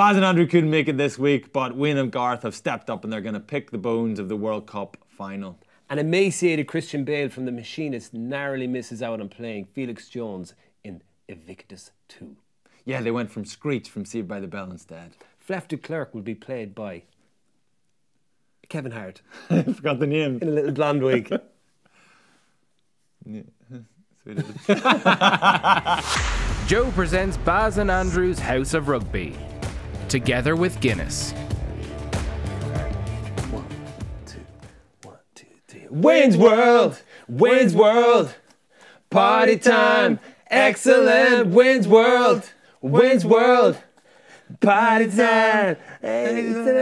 Baz and Andrew couldn't make it this week, but Wayne and Garth have stepped up and they're going to pick the bones of the World Cup final. An emaciated Christian Bale from The Machinist narrowly misses out on playing Felix Jones in Evictus 2. Yeah, they went from Screech from Saved by the Bell instead. Flef de Klerk will be played by Kevin Hart. I forgot the name. In a little blonde wig. Yeah. Joe presents Baz and Andrew's House of Rugby, together with Guinness. 1, 2, 3. Wayne's World, Wayne's World, party time, excellent. Wayne's World, Wayne's World, party time, excellent.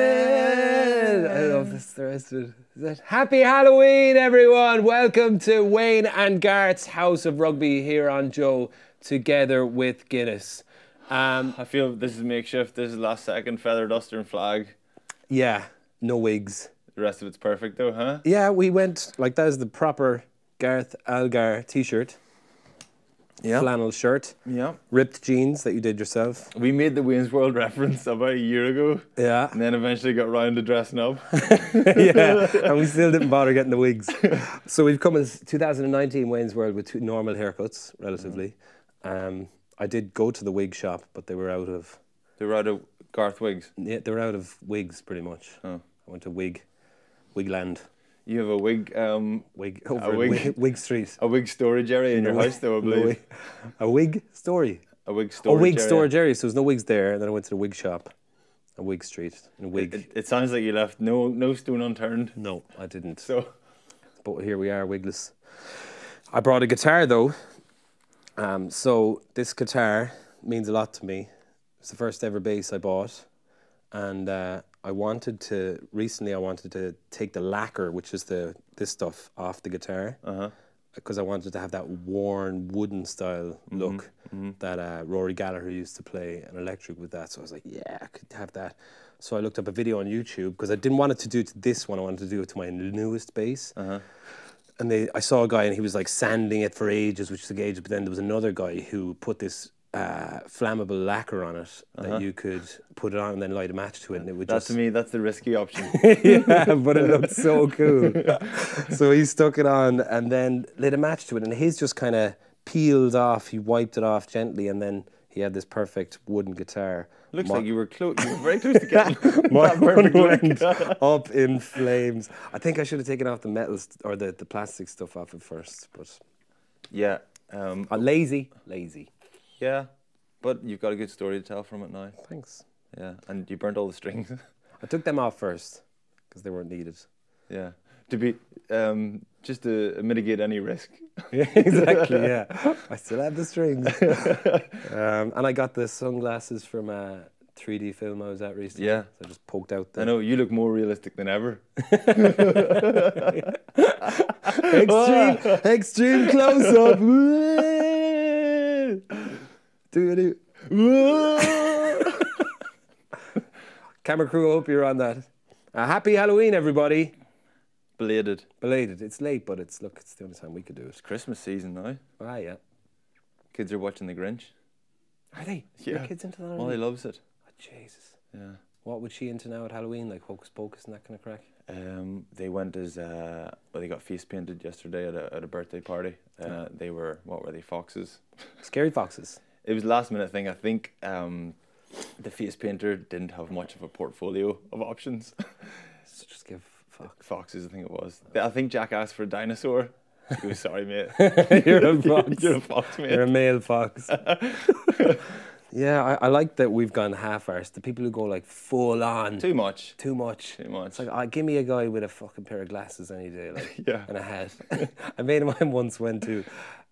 I love this. The rest of it. Happy Halloween, everyone! Welcome to Wayne and Garth's House of Rugby here on Joe, together with Guinness. I feel this is makeshift. This is last second, feather duster and flag. Yeah, no wigs. The rest of it's perfect though, huh? Yeah, we went, like that is the proper Garth Algar t-shirt. Yeah. Flannel shirt. Yeah. Ripped jeans that you did yourself. We made the Wayne's World reference about a year ago. Yeah. And then eventually got round to dressing up. Yeah, and we still didn't bother getting the wigs. So we've come as 2019 Wayne's World with 2 normal haircuts, relatively. I did go to the wig shop, but they were out of... They were out of Garth wigs? Yeah, they were out of wigs, pretty much. Oh. I went to Wigland. You have a wig... wig over in Wig Street. A wig story, Jerry, in your house, though, I believe. A wig story? A wig story, A wig Jerry. store, Jerry. So there's no wigs there, and then I went to the wig shop. A Wig Street, in a wig. It sounds like you left no stone unturned. No, I didn't. So, but here we are, wigless. I brought a guitar, though. So this guitar means a lot to me. It's the first ever bass I bought, and recently I wanted to take the lacquer, which is this stuff, off the guitar, because I wanted to have that worn wooden style look that Rory Gallagher used to play an electric with that. So I was like, yeah, I could have that. So I looked up a video on YouTube because I didn't want it to do it to this one. I wanted to do it to my newest bass. And I saw a guy and he was like sanding it for ages, which is the gauge. But then there was another guy who put this flammable lacquer on it that you could put it on and then light a match to it, and it would to me, that's the risky option. Yeah, but it looked so cool. So he stuck it on and then lit a match to it, and his just kind of peeled off. He wiped it off gently, and then he had this perfect wooden guitar. Looks like you were close. You were very close to getting that perfect went up in flames. I think I should have taken off the metal or the plastic stuff off it first, but yeah, lazy. Yeah, but you've got a good story to tell from it now. Thanks. Yeah, and you burnt all the strings. I took them off first because they weren't needed. Yeah, to be just to mitigate any risk. Yeah, exactly. Yeah, I still have the strings. And I got the sunglasses from a 3D film I was at recently. Yeah, so I just poked out the... I know, you look more realistic than ever. Extreme close up. Camera crew, I hope you're on that. Happy Halloween, everybody. Belated. It's late, but it's the only time we could do it. It's Christmas season now. Ah, yeah. Kids are watching The Grinch. Are they? Yeah. Your kids into that? Molly loves it. Oh, Jesus. Yeah. What was she into now at Halloween? Like Hocus Pocus and that kind of crack? They went as they got face painted yesterday at a birthday party. They were, what were they, foxes? Scary foxes. It was a last minute thing. I think the face painter didn't have much of a portfolio of options. So just give foxes, I think it was. I think Jack asked for a dinosaur. He goes, sorry, mate. You're a fox. You're a fox, mate. You're a male fox. Yeah, I like that we've gone half-arsed. The people who go like full on. Too much. It's like, give me a guy with a fucking pair of glasses any day, like, yeah, and a hat. A mate of mine once went to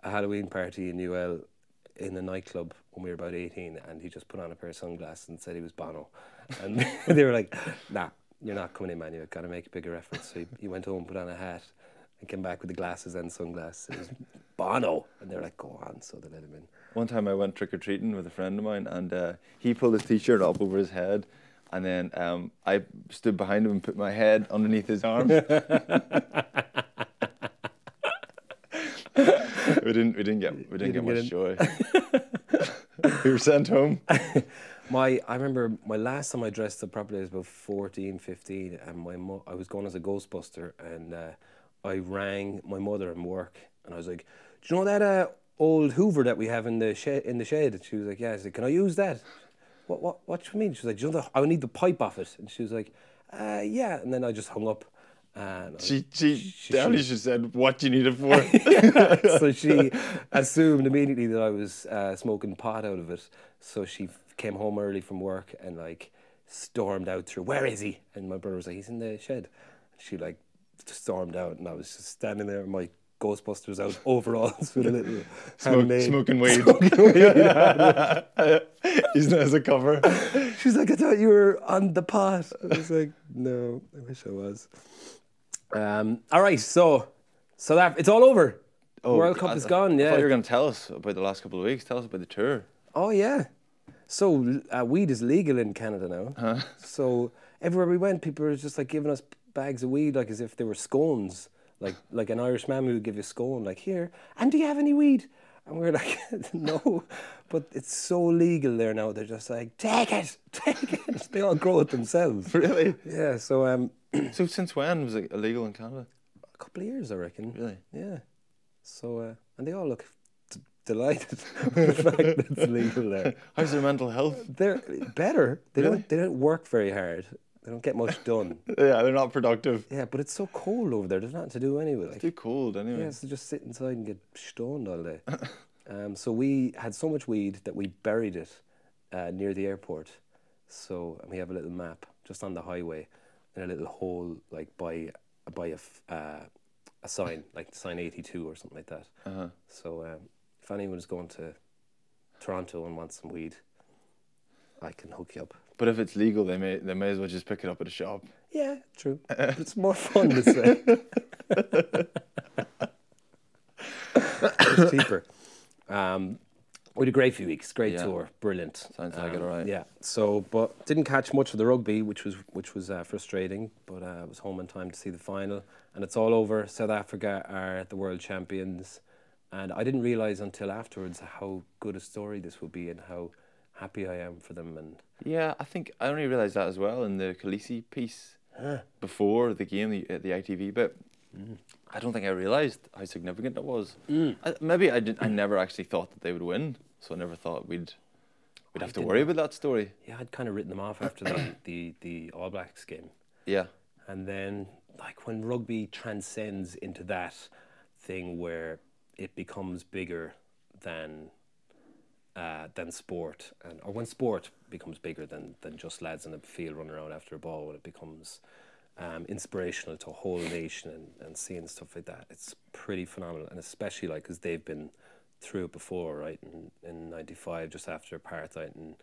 a Halloween party in UL in a nightclub when we were about 18, and he just put on a pair of sunglasses and said he was Bono. And they were like, nah, you're not coming in, man. You've got to make a bigger effort. So he went home, put on a hat, and came back with the glasses and sunglasses. It was Bono. And they were like, go on. So they let him in. One time I went trick-or-treating with a friend of mine, and he pulled his t-shirt up over his head, and then I stood behind him and put my head underneath his arm. We didn't get much joy. We were sent home. I remember my last time I dressed up properly was about 14, 15, and I was going as a Ghostbuster, and I rang my mother in work, and I was like, "Do you know that old Hoover that we have in the shed?" And she was like, "Yeah." I said, "Can I use that?" What do you mean? She was like, "Do you know I would need the pipe off it?" And she was like, "Yeah." And then I just hung up. And She definitely should have said, "What do you need it for?" So she assumed immediately that I was smoking pot out of it. So she came home early from work and like stormed out through, "Where is he?" And my brother was like, "He's in the shed." She like stormed out, and I was just standing there in my Ghostbusters out overalls with a little smoking weed. Using it as a cover. She's like, "I thought you were on the pot." I was like, "No, I wish I was." All right, so that it's all over. World Cup is gone. Yeah. I thought you were going to tell us about the last couple of weeks. Tell us about the tour. Oh yeah. So weed is legal in Canada now. So everywhere we went, people were just like giving us bags of weed, like as if they were scones. Like an Irish man who would give you a scone, like, "Here, and do you have any weed?" And we're like, "No," but it's so legal there now. They're just like, take it." They all grow it themselves. Really? Yeah. So So since when was it illegal in Canada? a couple of years, I reckon. Really? Yeah. So and they all look delighted with the fact that it's legal there. How's their mental health? They're better. They Really? don't work very hard. They don't get much done. Yeah, they're not productive. Yeah, but it's so cold over there. There's nothing to do anyway. It's too cold anyway. Yeah, so just sit inside and get stoned all day. So we had so much weed that we buried it near the airport. So and we have a little map just on the highway in a little hole, like by a sign, like sign 82 or something like that. So if anyone's going to Toronto and wants some weed, I can hook you up. But if it's legal, they may as well just pick it up at a shop. Yeah, true. But it's more fun this way. It's cheaper. We had a great few weeks, great tour, brilliant. Sounds like it, all right. Yeah. So, but didn't catch much of the rugby, which was frustrating. But I was home in time to see the final, and it's all over. South Africa are the world champions, and I didn't realise until afterwards how good a story this would be and how happy I am for them. And yeah, I think I only realised that as well in the Khaleesi piece before the game, the ITV bit. I don't think I realised how significant it was. Maybe I never actually thought that they would win, so I never thought we'd have to worry about that story. Yeah, I'd kind of written them off after the All Blacks game. Yeah. And then, like, when rugby transcends into that thing where it becomes bigger than sport, or when sport becomes bigger than just lads in a field running around after a ball, when it becomes inspirational to a whole nation and seeing stuff like that, it's pretty phenomenal. And especially like because they've been through it before, right? In '95, just after apartheid, and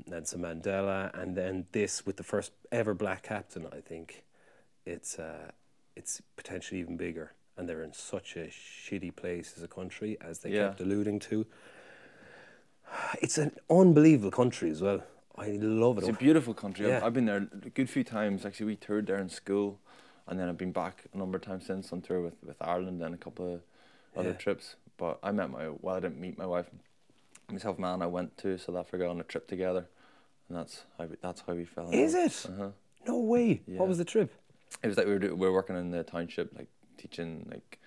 Nelson Mandela, and then this with the first ever black captain. I think it's potentially even bigger, and they're in such a shitty place as a country, as they kept alluding to. It's an unbelievable country as well. I love it. It's a beautiful country. Yeah. I've been there a good few times. Actually, we toured there in school, and then I've been back a number of times since on tour with Ireland and a couple of other trips. But I didn't meet my wife. Myself and man, I went to South Africa on a trip together, and that's how we fell in love. Is it? No way. Yeah. What was the trip? It was like we were working in the township, like teaching like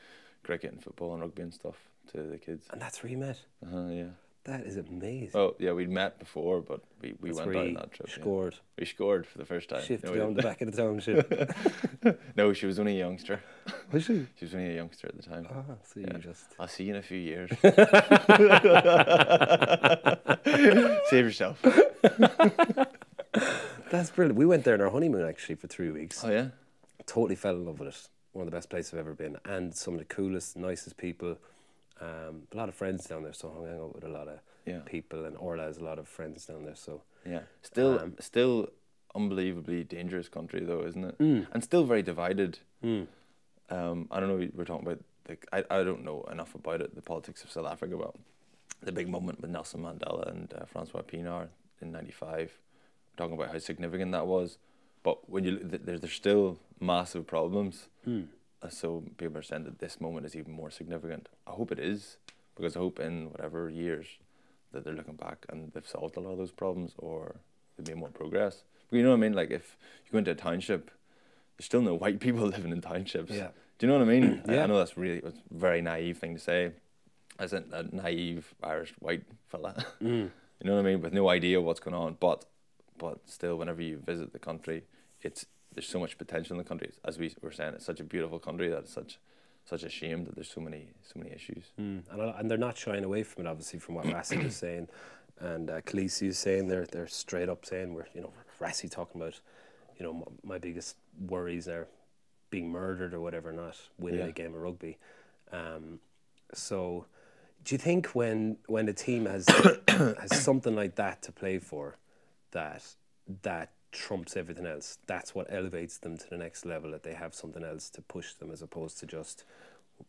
cricket and football and rugby and stuff to the kids. And that's where you met? Yeah. That is amazing. Oh, yeah, we'd met before, but we went out on that trip. Scored. Yeah. We scored for the first time. Shift down the back of the township. No, she was only a youngster. Was she? She was only a youngster at the time. So you just... I'll see you in a few years. Save yourself. That's brilliant. We went there on our honeymoon, actually, for 3 weeks. Oh, yeah? Totally fell in love with it. One of the best places I've ever been. And some of the coolest, nicest people. A lot of friends down there, so I hung out with a lot of people, and Orla has a lot of friends down there. So still unbelievably dangerous country though, isn't it? And still very divided. I don't know. We're talking about I don't know enough about it. The politics of South Africa, but the big moment with Nelson Mandela and Francois Pienaar in '95. We're talking about how significant that was, but when you there's still massive problems. So people are saying that this moment is even more significant. I hope it is, because I hope in whatever years that they're looking back and they've solved a lot of those problems, or they've made more progress. But you know what I mean? Like if you go into a township, there's still no white people living in townships. Yeah. Do you know what I mean? Yeah. I know that's really a very naive thing to say, as a naive Irish white fella. You know what I mean? With no idea what's going on, but still, whenever you visit the country, there's so much potential in the country. As we were saying, it's such a beautiful country that it's such a shame that there's so many issues. And they're not shying away from it, obviously, from what Rassi was saying, and Khaleesi is saying. They're straight up saying, we're, you know, Rassi talking about, you know, my biggest worries are being murdered or whatever, not winning a game of rugby. So, do you think when a team has has something like that to play for, that trumps everything else, that's what elevates them to the next level, that they have something else to push them as opposed to just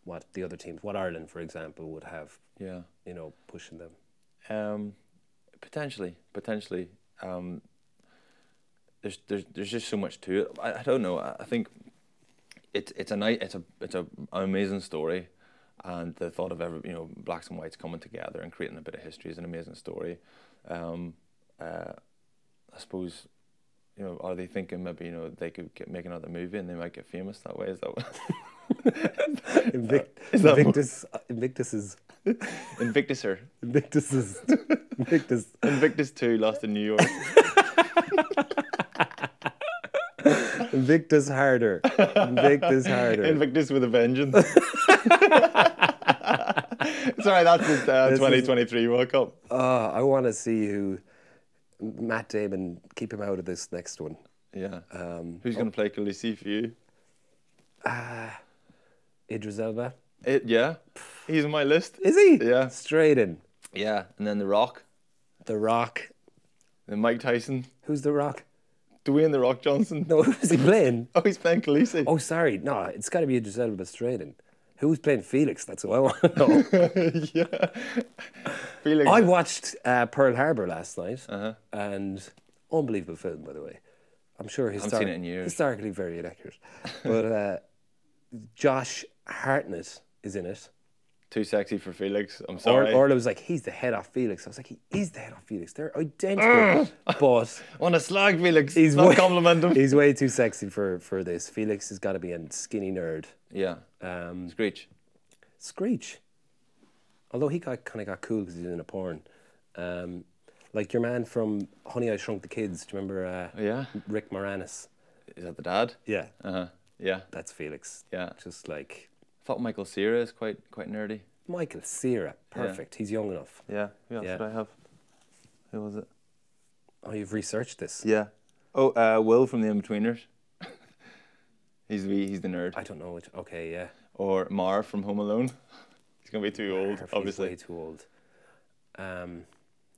what the other teams, what Ireland, for example, would have, you know, pushing them? Potentially. There's just so much to it. I don't know. I think it's an amazing story, and the thought of blacks and whites coming together and creating a bit of history is an amazing story. I suppose, you know, are they thinking maybe, you know, they could make another movie and they might get famous that way? Is that what? Invictus 2 lost in New York. Invictus harder. Invictus with a vengeance. Sorry, that's the 2023 World Cup. I want to see who Matt Damon, keep him out of this next one. Yeah. Who's going to play Khaleesi for you? Idris Elba. Yeah. He's on my list. Is he? Yeah. Straight in. Yeah. And then The Rock. The Rock. Then Mike Tyson. Who's The Rock? Dwayne The Rock Johnson. No, who's he playing? Oh, he's playing Khaleesi. Oh, sorry. No, it's got to be Idris Elba straight in. Who's playing Felix? That's who I want to know. Yeah. Felix. I watched Pearl Harbor last night, and unbelievable film, by the way. I'm sure I haven't seen it in years. Historically very inaccurate. But Josh Hartnett is in it. Too sexy for Felix. I'm sorry. Orla was like, he's the head of Felix. I was like, he is the head of Felix. They're identical. But I want to slag Felix. He's not compliment him. He's way too sexy for this. Felix has got to be a skinny nerd. Yeah. Screech. Although he kind of got cool because he's in a porn. Like your man from Honey, I Shrunk the Kids. Do you remember Rick Moranis? Is that the dad? Yeah. Yeah. That's Felix. Yeah. Just like... I thought Michael Cera is quite nerdy. Michael Cera. Perfect. Yeah. He's young enough. Yeah. Who else did I have? Who was it? Oh, you've researched this? Yeah. Oh, Will from The In-Betweeners. He's the nerd. I don't know which... Okay, yeah. Or Marv from Home Alone. He's going to be too old, obviously. He's way too old.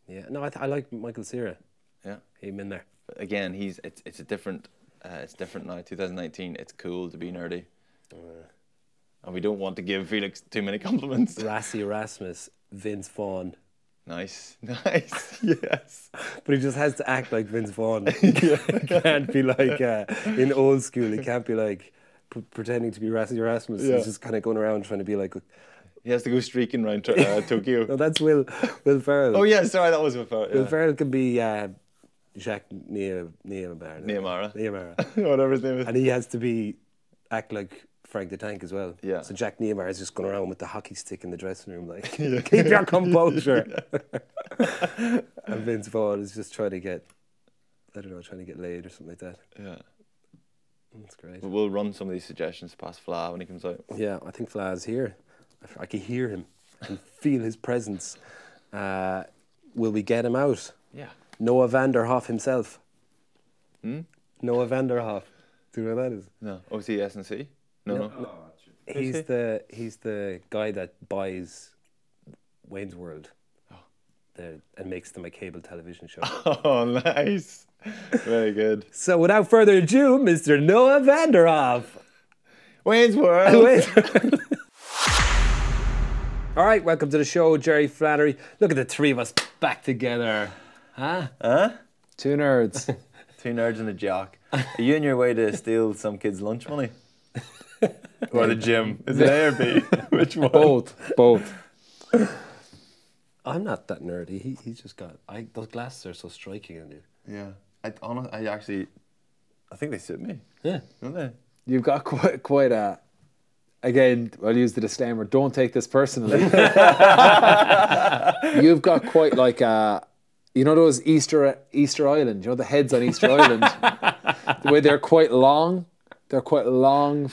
Yeah. No, I like Michael Cera. Yeah. Him in there. But again, it's a different... it's different now. 2019, it's cool to be nerdy. And we don't want to give Felix too many compliments. Rassi Erasmus, Vince Vaughn. Nice, yes. But he just has to act like Vince Vaughn. He can't be like, in old school, he can't be like pretending to be Rassi Erasmus. Yeah. He's just kind of going around trying to be like... He has to go streaking around Tokyo. No, that's Will Ferrell. Oh yeah, sorry, that was Will Ferrell. Will Ferrell could be Jacques Nehemiah. Whatever his name is. And he has to act like Frank the Tank as well. Yeah. So Jack Nehemiah is just going around with the hockey stick in the dressing room, like, keep your composure. And Vince Vaughn is just trying to get laid or something like that. Yeah. That's great. But we'll run some of these suggestions past Fla when he comes out. Yeah, I think Fla's here. I can hear him. I can feel his presence. Will we get him out? Yeah. Noah van der Hoff himself. Noah van der Hoff. Do you know who that is? No. OC S&C? No. He's the guy that buys Wayne's World and makes them a cable television show. Oh, nice. Very good. So without further ado, Mr. Noah van der Hoff. Wayne's World. All right, welcome to the show, Jerry Flannery. Look at the three of us back together. Huh? Two nerds. Two nerds and a jock. Are you on your way to steal some kid's lunch money? Or the gym? Is it A or B? Which one? Both. I'm not that nerdy. He's just got... those glasses are so striking on you. Yeah. I think they suit me. Yeah. Don't they? You've got quite a... Again, I'll use the disclaimer, don't take this personally. You've got quite like a... You know those Easter Island? You know the heads on Easter Island? The way they're quite long. They're quite long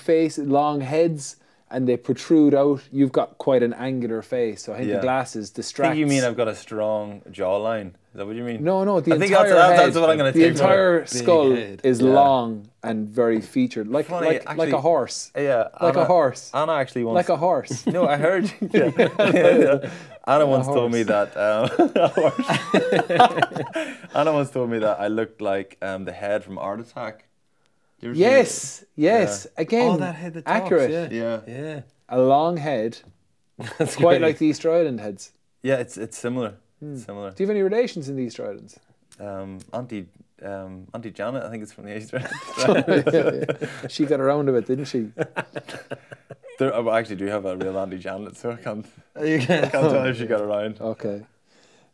heads, and they protrude out. You've got quite an angular face, so I think the glasses distract. I think you mean I've got a strong jawline. Is that what you mean? No, the I think entire head, that's what I'm going to the take. entire skull head. is long and very featured, like Funny, like actually, a horse. Yeah, like a horse. Anna actually once... Like a horse. No, I heard you. Yeah. Anna once told me that... Anna once told me that I looked like the head from Art Attack. You ever Yes. Yeah. Again, that head that talks, accurate. Yeah. A long head, That's quite great. like the Easter Island heads. Yeah, it's similar. It's similar. Do you have any relations in the Easter Islands? Auntie Janet, I think it's from the Easter. She got around a bit, didn't she? I actually do have a real Auntie Janet, so I can't tell if she got around. Okay.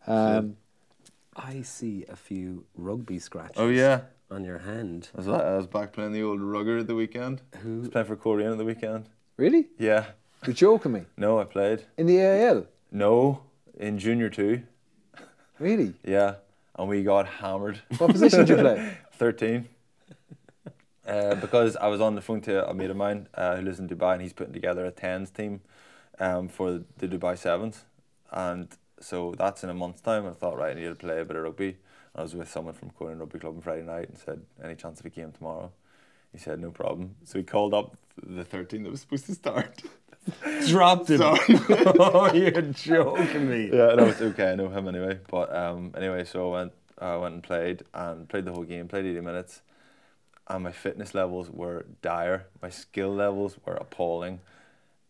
I see a few rugby scratches. Oh yeah, on your hand. I was back playing the old rugger at the weekend. I was playing for Korean at the weekend. Really? Yeah. You're joking me? No, I played. In the AIL? No, in Junior 2. Really? Yeah, and we got hammered. What position did you play? 13. Because I was on the phone to a mate of mine who lives in Dubai, and he's putting together a 10s team for the Dubai Sevens. And so that's in a month's time. I thought, right, I need to play a bit of rugby. I was with someone from Korean Rugby Club on Friday night and said, any chance if he came tomorrow? He said, no problem. So he called up the 13 that was supposed to start. Dropped him. Oh, you're joking me. Yeah, no, it's okay. I know him anyway. But anyway, so I went and played the whole game, played 80 minutes. And my fitness levels were dire. My skill levels were appalling.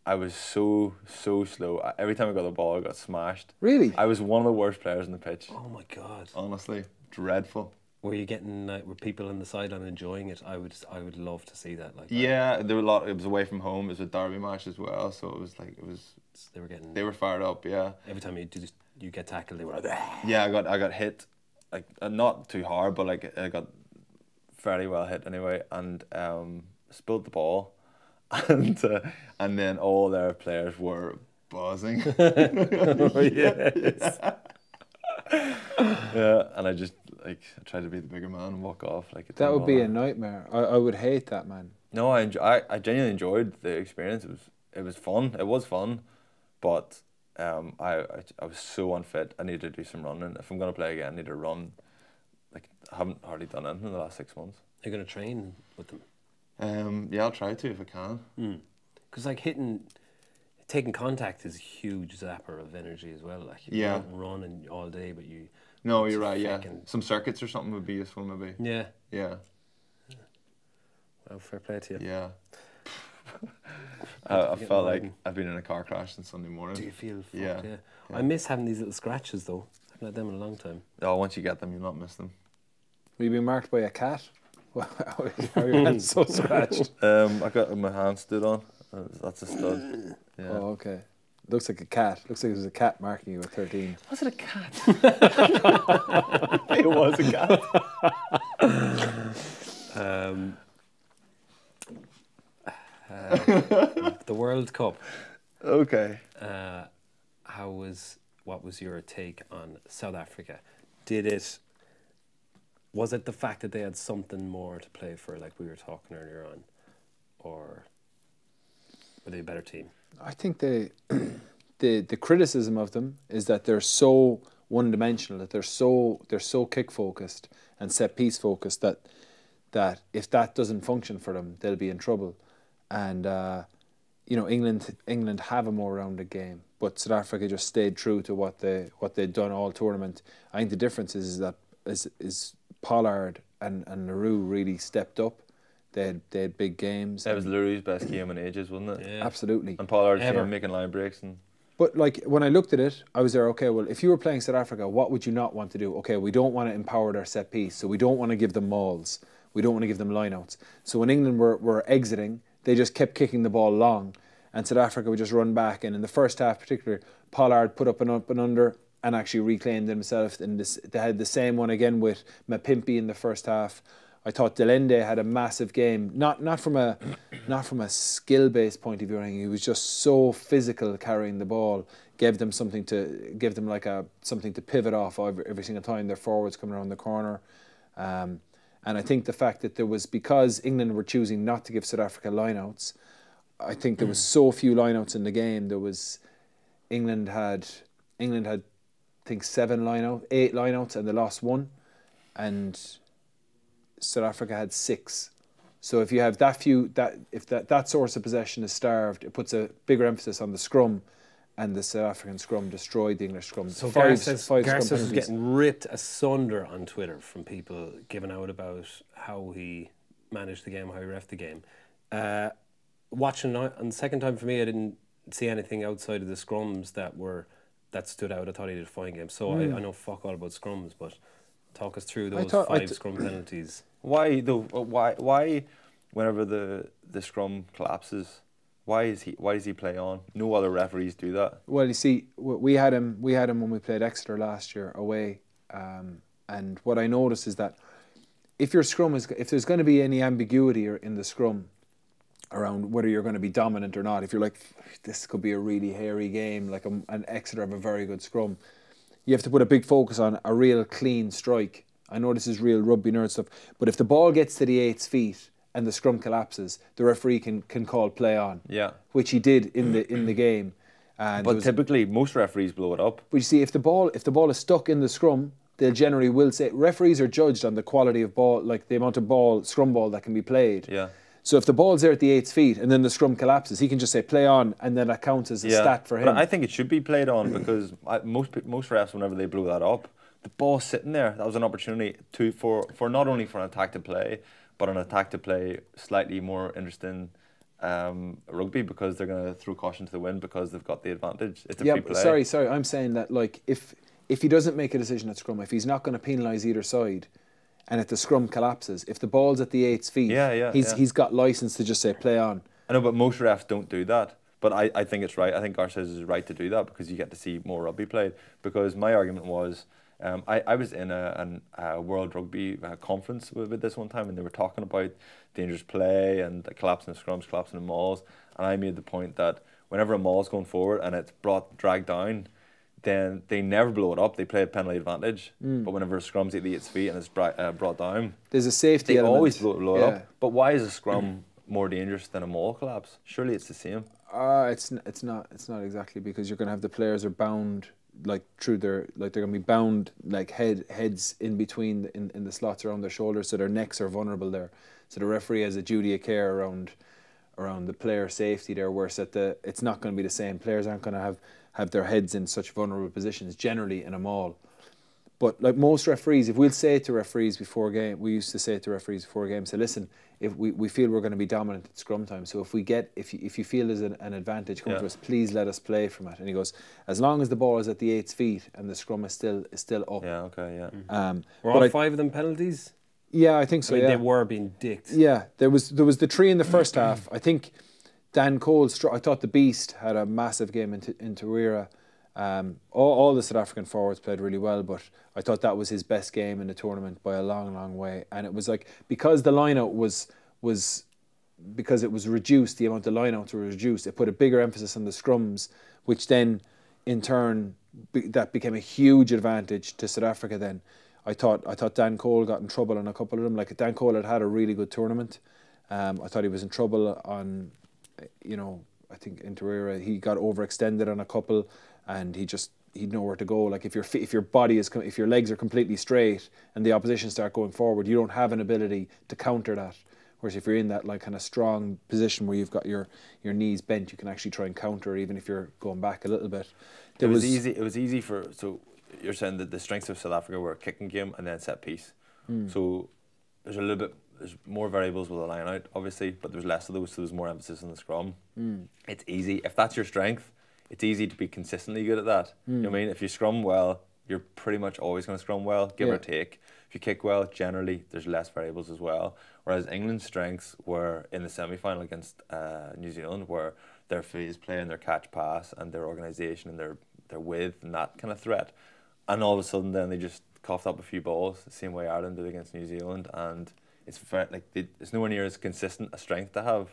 I was so slow. Every time I got the ball, I got smashed. Really? I was one of the worst players on the pitch. Oh my God. Honestly, dreadful. Were you getting? Were people on the sideline enjoying it? I would love to see that. Like that. Yeah, there were a lot. It was away from home. It was a derby match as well, so it was like They were fired up. Yeah. Every time you get tackled, they were like. Yeah, I got hit, like not too hard, but like I got fairly well hit anyway, and spilled the ball, and then all their players were buzzing. Oh, yes. Yeah, and I just I tried to be the bigger man and walk off like a That would be a nightmare. I would hate that, man. No, I genuinely enjoyed the experience. It was fun. It was fun, but I was so unfit. I needed to do some running. If I'm gonna play again, I need to run. Like I haven't hardly done anything in the last 6 months. You're gonna train with them. Yeah, I'll try to if I can. Because taking contact is a huge zapper of energy as well. Like you Yeah. don't run all day, but you. No, you're right. Yeah, fucking- some circuits or something would be useful, maybe. Yeah. Yeah, Well, fair play to you. yeah. I get felt riding. like I've been in a car crash since Sunday morning. Do you feel? Fucked, Yeah. yeah. I miss having these little scratches though. I haven't had them in a long time. Oh, once you get them, you'll not miss them. Will you be marked by a cat? How are your hands so scratched? I got my hand stood on. That's a stud. Yeah. Oh, okay. Looks like a cat. Looks like it was a cat marking you at 13. Was it a cat? It was a cat. The World Cup. Okay. What was your take on South Africa? Was it the fact that they had something more to play for, like we were talking earlier on, or were they a better team? I think the criticism of them is that they're so one-dimensional, that they're so kick focused and set piece focused that if that doesn't function for them, they'll be in trouble. And England have a more rounded game, but South Africa just stayed true to what they'd done all tournament. I think the difference is that Pollard and Leroux really stepped up. They had big games. That was Leroux's best game in ages, wasn't it? Yeah. Absolutely. And Pollard's Ever. making line breaks and. But like when I looked at it, I was there, okay, well, if you were playing South Africa, what would you not want to do? Okay, we don't want to empower their set piece, so we don't want to give them mauls. We don't want to give them lineouts. So when England were exiting, they just kept kicking the ball long, and South Africa would just run back. And in the first half particularly, Pollard put up and under, and actually reclaimed themselves. And they had the same one again with Mapimpi in the first half. I thought Delende had a massive game, not from a skill-based point of view or anything. He was just so physical carrying the ball, gave them something to pivot off every single time their forwards coming around the corner. And I think the fact that because England were choosing not to give South Africa lineouts, I think there was so few lineouts in the game. England had I think 8 lineouts, and they lost 1, and South Africa had 6. So if you have that source of possession is starved, it puts a bigger emphasis on the scrum, and the South African scrum destroyed the English scrum. So Gareth was getting ripped asunder on Twitter from people giving out about how he managed the game, how he reffed the game. Watching on the second time for me, I didn't see anything outside of the scrums that stood out. I thought he did a fine game. So I know fuck all about scrums, but talk us through those 5 scrum penalties. Why though? Why whenever the scrum collapses, why does he play on? No other referees do that. Well, you see, we had him when we played Exeter last year away, and what I noticed is that if there's going to be any ambiguity in the scrum around whether you're going to be dominant or not, if you're like, this could be a really hairy game, like an Exeter have a very good scrum, you have to put a big focus on a real clean strike. I know this is real rugby nerd stuff, but if the ball gets to the 8's feet and the scrum collapses, the referee can call play on. Yeah, which he did in the game. And but typically most referees blow it up. But you see, if the ball is stuck in the scrum, they generally will say, referees are judged on the quality of ball, like the amount of scrum ball that can be played. Yeah. So if the ball's there at the 8's feet and then the scrum collapses, he can just say play on, and then that counts as a stat for him. But I think it should be played on because most refs, whenever they blow that up, the ball's sitting there. That was an opportunity for not only for an attack to play, but an attack to play slightly more interesting rugby, because they're going to throw caution to the wind because they've got the advantage. It's a free play. Sorry. I'm saying that, like, if he doesn't make a decision at scrum, if he's not going to penalise either side, and if the scrum collapses, if the ball's at the 8's feet, he's got licence to just say play on. I know, but most refs don't do that. But I think it's right. I think Garces is right to do that because you get to see more rugby played. Because my argument was, I was in a World Rugby conference with this one time, and they were talking about dangerous play and collapsing of scrums, collapsing of mauls, and I made the point that whenever a maul's going forward and it's dragged down, then they never blow it up. They play a penalty advantage. But whenever a scrum's at the 8's feet and it's brought down, there's a safety element. They always blow it up. But why is a scrum more dangerous than a maul collapse? Surely it's the same. It's not exactly, because you're going to have the players are bound they're going to be bound like heads in between in the slots around their shoulders, so their necks are vulnerable there. So the referee has a duty of care around the player safety there, whereas it's not going to be the same. Players aren't going to have their heads in such vulnerable positions generally in a maul. But like most referees, if we'll say to referees before game, we used to say to referees before game, say, listen, if we feel we're going to be dominant at scrum time, so if you feel there's an advantage coming to us, please let us play from it. And he goes, as long as the ball is at the 8's feet and the scrum is still up. Yeah, okay, yeah. Were all 5 of them penalties? Yeah, I think so. I mean, they were being dicked. Yeah, there was the 3 in the first half. I think Dan Cole, I thought the Beast had a massive game in Tawira. All the South African forwards played really well, but I thought that was his best game in the tournament by a long, long way. And it was like, because the lineout because it was reduced, the amount of lineouts were reduced, it put a bigger emphasis on the scrums, which then in turn that became a huge advantage to South Africa. Then I thought Dan Cole got in trouble on a couple of them. Like, Dan Cole had a really good tournament. I thought he was in trouble on, I think in Tawira he got overextended on a couple, and he'd nowhere to go. Like, if your legs are completely straight and the opposition start going forward, you don't have an ability to counter that. Whereas if you're in that like kind of strong position where you've got your knees bent, you can actually try and counter even if you're going back a little bit. It was easy for, so you're saying that the strengths of South Africa were kicking game and then set piece. So there's more variables with a line out, obviously, but there's less of those, so there's more emphasis on the scrum. It's easy. If that's your strength, it's easy to be consistently good at that. You know what I mean? If you scrum well, you're pretty much always going to scrum well, give or take. If you kick well, generally, there's less variables as well. Whereas England's strengths were in the semi-final against New Zealand, where their phase play and their catch pass and their organisation and their width and that kind of threat. And all of a sudden, then they just coughed up a few balls, the same way Ireland did against New Zealand, and it's very, like it's nowhere near as consistent a strength to have.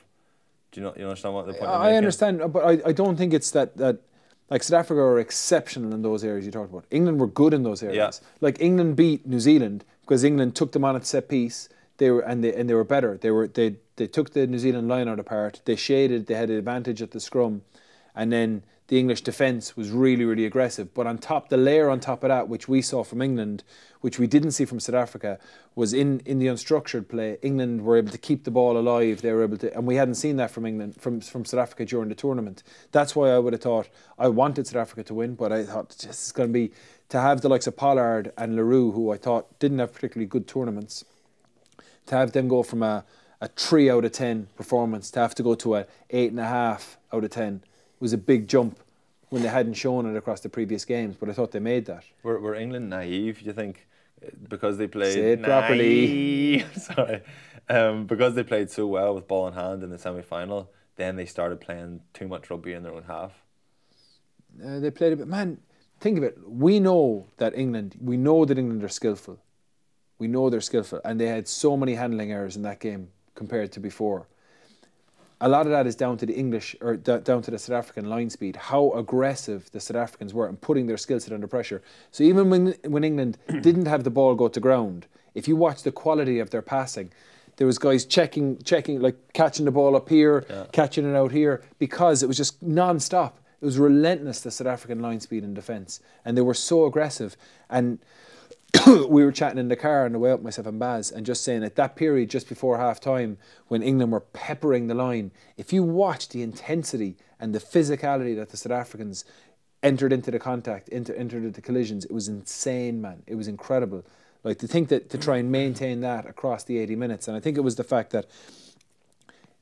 Do you understand what the point? I understand, but I don't think it's that like South Africa are exceptional in those areas you talked about. England were good in those areas. Yeah. Like England beat New Zealand because England took them on at set piece. They were better. They took the New Zealand line out apart. They shaded. They had an advantage at the scrum, and then the English defence was really, really aggressive. But the layer on top of that, which we saw from England, which we didn't see from South Africa, was in the unstructured play. England were able to keep the ball alive. They were able to, and we hadn't seen that from England, from South Africa during the tournament. That's why I would have thought I wanted South Africa to win, but I thought it's going to be to have the likes of Pollard and Leroux, who I thought didn't have particularly good tournaments, to have them go from a 3 out of 10 performance to have to go to a 8.5 out of 10 was a big jump when they hadn't shown it across the previous games, but I thought they made that. Were England naive, you think, because they played... Say it properly. Sorry. Because they played so well with ball in hand in the semi-final, then they started playing too much rugby in their own half? They played a bit... Man, think of it. We know that England are skillful. We know they're skillful, and they had so many handling errors in that game compared to before. A lot of that is down to the English, or down to the South African line speed, how aggressive the South Africans were and putting their skill set under pressure. So even when England didn't have the ball go to ground, if you watch the quality of their passing, there was guys checking, like catching the ball up here, catching it out here, because it was just non-stop. It was relentless, the South African line speed in defence, and they were so aggressive. And we were chatting in the car on the way up, myself and Baz, and just saying at that period just before half time when England were peppering the line, if you watch the intensity and the physicality that the South Africans entered into the contact, entered into the collisions, it was insane, man. It was incredible. Like to think that to try and maintain that across the 80 minutes, and I think it was the fact that,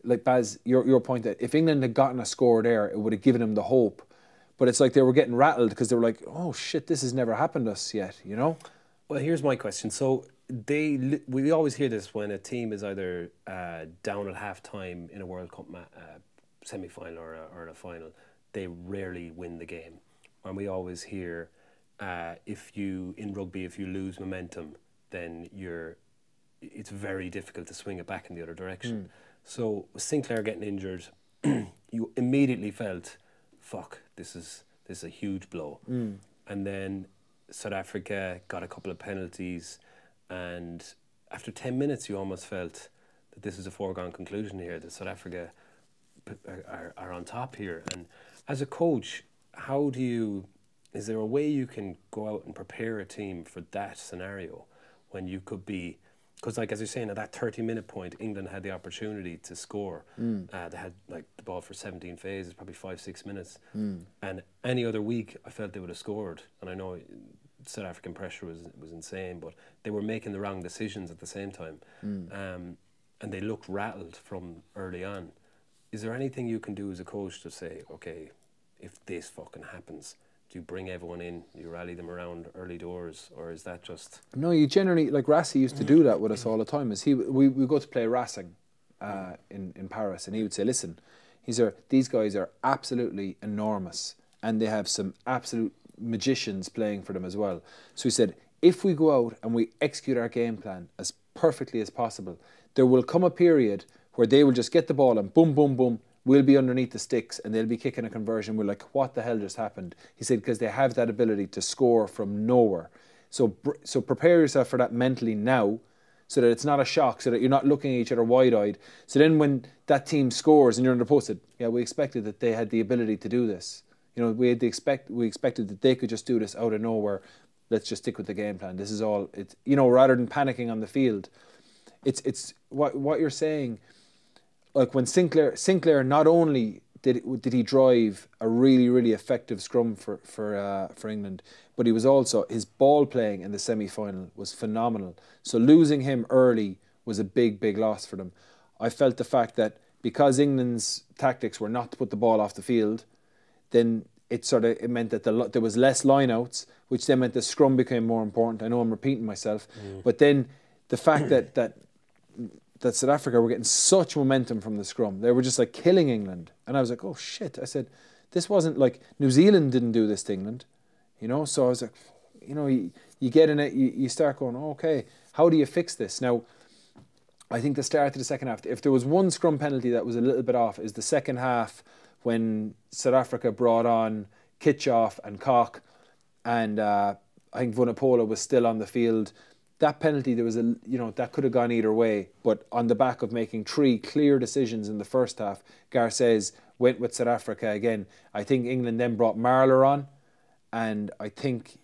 like Baz, your point that if England had gotten a score there, it would have given them the hope. But it's like they were getting rattled because they were like, oh shit, this has never happened to us yet, you know? Well, here's my question. So we always hear this when a team is either down at half time in a World Cup semi-final or in a final, they rarely win the game. And we always hear in rugby, if you lose momentum, then it's very difficult to swing it back in the other direction. So with Sinclair getting injured, you immediately felt, fuck, this is a huge blow. And then South Africa got a couple of penalties, and after 10 minutes you almost felt that this is a foregone conclusion here, that South Africa are on top here. And as a coach, is there a way you can go out and prepare a team for that scenario when you could be, because like as you're saying, at that 30-minute point, England had the opportunity to score. They had like the ball for 17 phases, probably 5-6 minutes. And any other week, I felt they would have scored. And I know South African pressure was insane, but they were making the wrong decisions at the same time. And they looked rattled from early on. Is there anything you can do as a coach to say, okay, if this fucking happens, do you bring everyone in, do you rally them around early doors, or is that just... No, you generally, like Rassi used to do that with us all the time. We go to play Racing in Paris, and he would say, listen, these guys are absolutely enormous, and they have some absolute magicians playing for them as well. So he said, if we go out and we execute our game plan as perfectly as possible, there will come a period where they will just get the ball and boom, boom, boom, we'll be underneath the sticks and they'll be kicking a conversion. We're like, what the hell just happened? He said, because they have that ability to score from nowhere. So prepare yourself for that mentally now, so that it's not a shock, so that you're not looking at each other wide-eyed. So then when that team scores and you're under posted, yeah, we expected that they had the ability to do this. You know, we expected that they could just do this out of nowhere. Let's just stick with the game plan. This is all, rather than panicking on the field. It's what you're saying. Like when Sinclair not only did he drive a really, really effective scrum for England, but he was also, his ball playing in the semi-final was phenomenal. So losing him early was a big, big loss for them. I felt the fact that because England's tactics were not to put the ball off the field, then it meant that there was less lineouts, which then meant the scrum became more important. I know I'm repeating myself, but then the fact that South Africa were getting such momentum from the scrum, they were just like killing England, and I was like, oh shit! I said, this wasn't like New Zealand didn't do this to England, you know. So I was like, you know, you get in it, you start going, okay, how do you fix this? Now, I think the start of the second half, if there was one scrum penalty that was a little bit off, is the second half when South Africa brought on Kitchoff and Koch, and I think Vunipola was still on the field. That penalty, there was that could have gone either way, but on the back of making 3 clear decisions in the first half, Garcés went with South Africa again. I think England then brought Marler on, and I think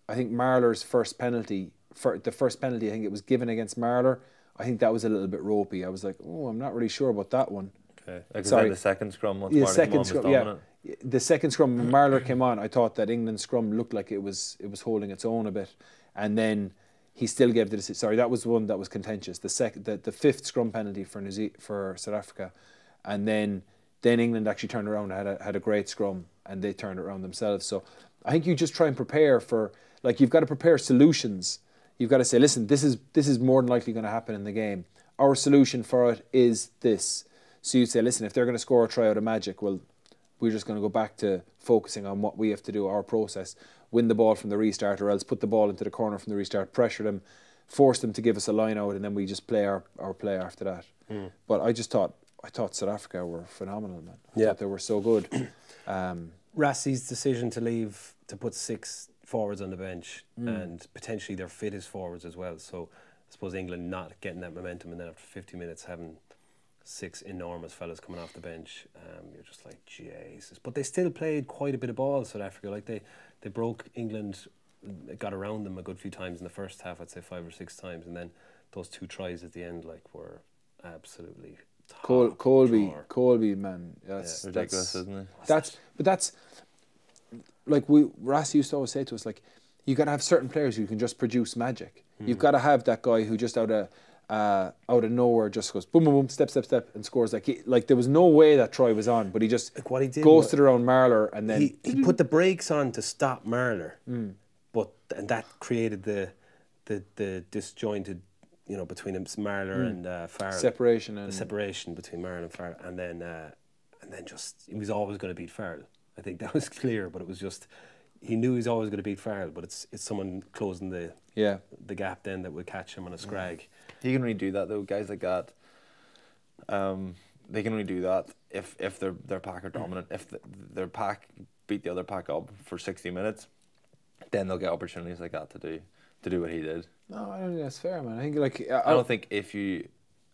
Marler's first penalty, I think it was given against Marler. I think that was a little bit ropey. I was like, oh, I'm not really sure about that one. Okay. Like, sorry, the second scrum once Marler came on was dominant. Yeah, the second scrum when Marler came on, I thought that England's scrum looked like it was holding its own a bit, and then he still gave the decision. Sorry, that was the one that was contentious. The fifth scrum penalty for South Africa, and then England actually turned around and had a great scrum, and they turned it around themselves. So I think you just try and prepare for, like, you've got to prepare solutions. You've got to say, listen, this is more than likely going to happen in the game. Our solution for it is this. So you say, listen, if they're going to score a try out of magic, well, we're just going to go back to focusing on what we have to do, our process, win the ball from the restart, or else put the ball into the corner from the restart, pressure them, force them to give us a line out, and then we just play our play after that. But I thought South Africa were phenomenal, man. I thought they were so good. Rassie's decision to put 6 forwards on the bench, and potentially their fittest forwards as well. So I suppose England not getting that momentum, and then after 50 minutes having 6 enormous fellas coming off the bench, you're just like, Jesus. But they still played quite a bit of ball, South Africa. Like they broke England, got around them a good few times in the first half, I'd say 5 or 6 times, and then those 2 tries at the end, like, were absolutely Colby, man, that's ridiculous, isn't it? That's like Rassie used to always say to us, like, you got to have certain players who can just produce magic. You've got to have that guy who just out of nowhere just goes boom, boom, boom, step, and scores. Like there was no way that try was on, but he just what he did ghosted around Marler, and then he put the brakes on to stop Marler, and that created the disjointed, between Marler and Farrell. Separation between Marler and Farrell, and then just he was always going to beat Farrell. I think that was clear, but it was just he knew he was always going to beat Farrell, but it's someone closing the gap then that would catch him on a scrag. He can only do that though, guys like that. They can only do that if their pack are dominant. If their pack beat the other pack up for 60 minutes, then they'll get opportunities like that to do what he did. No, I don't think that's fair, man. I think I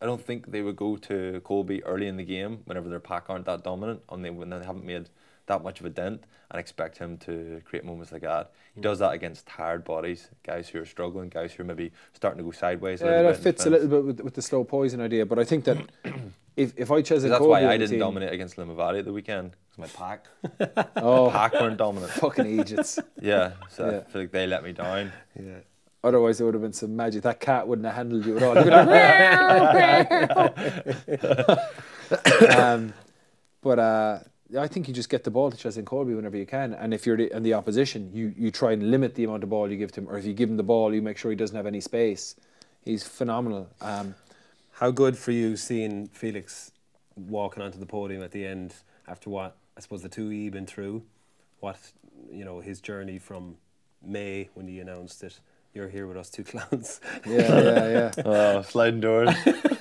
don't think they would go to Colby early in the game whenever their pack aren't that dominant, when they haven't made that much of a dent, and expect him to create moments like that. He does that against tired bodies, guys who are struggling, guys who are maybe starting to go sideways. That fits a little bit with the slow poison idea, but I think that if I chose that's why I didn't dominate against Limavady at the weekend, because my pack, pack weren't dominant. Fucking Egypts. Yeah, so I feel like they let me down. Yeah. Otherwise, there would have been some magic. That cat wouldn't have handled you at all. But I think you just get the ball to Cheslin Colby whenever you can, and if you're in the opposition, you try and limit the amount of ball you give to him, or if you give him the ball, you make sure he doesn't have any space. He's phenomenal. How good for you seeing Felix walking onto the podium at the end after what I suppose the 2E been through, what his journey from May when he announced it. You're here with us 2 clowns. Yeah. Oh, sliding doors.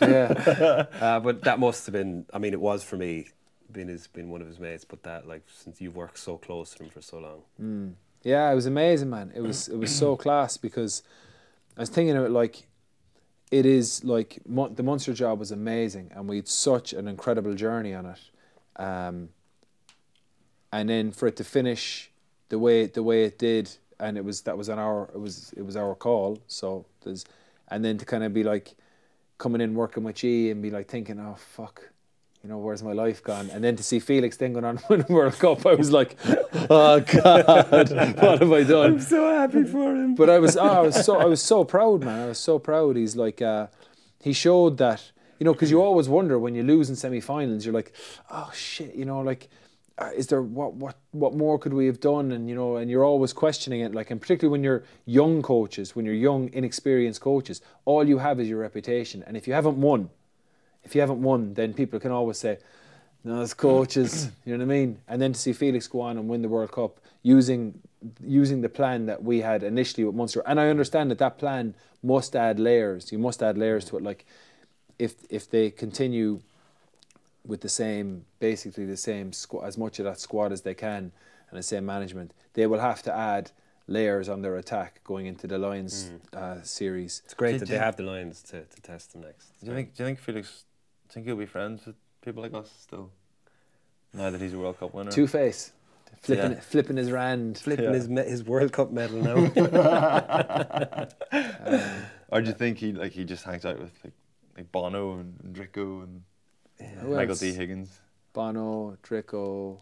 Yeah. But that must have been, I mean, it was for me, being one of his mates, but that, like, since you've worked so close to him for so long. Yeah, it was amazing, man. It was so class, because I was thinking of it like, it is like, the Munster job was amazing, and we had such an incredible journey on it. And then for it to finish the way it did, and it was our call. So and then to kind of be like coming in working with G and be like thinking, oh fuck, where's my life gone? And then to see Felix then going on win a World Cup, I was like, oh God, what have I done? I'm so happy for him. But I was so proud, man. I was so proud. He's like, he showed that, because you always wonder when you lose in semi-finals, you're like, oh shit, like, is there what more could we have done? And and you're always questioning it, like, and particularly when you're young coaches, when you're young, inexperienced coaches, all you have is your reputation, and if you haven't won, then people can always say, No, as coaches, you know what I mean? And then to see Felix go on and win the World Cup using the plan that we had initially with Munster. And I understand that plan must add layers. You must add layers to it. Like, if they continue with basically the same as much of that squad as they can and the same management, they will have to add layers on their attack going into the Lions series. It's great that they have the Lions to test them next. Do you think Felix? Think he'll be friends with people like us still? Now that he's a World Cup winner. Two-face, flipping his rand, flipping his World Cup medal now. Or do you think he just hangs out with like Bono and Drico and Michael D. Higgins? Bono, Drico,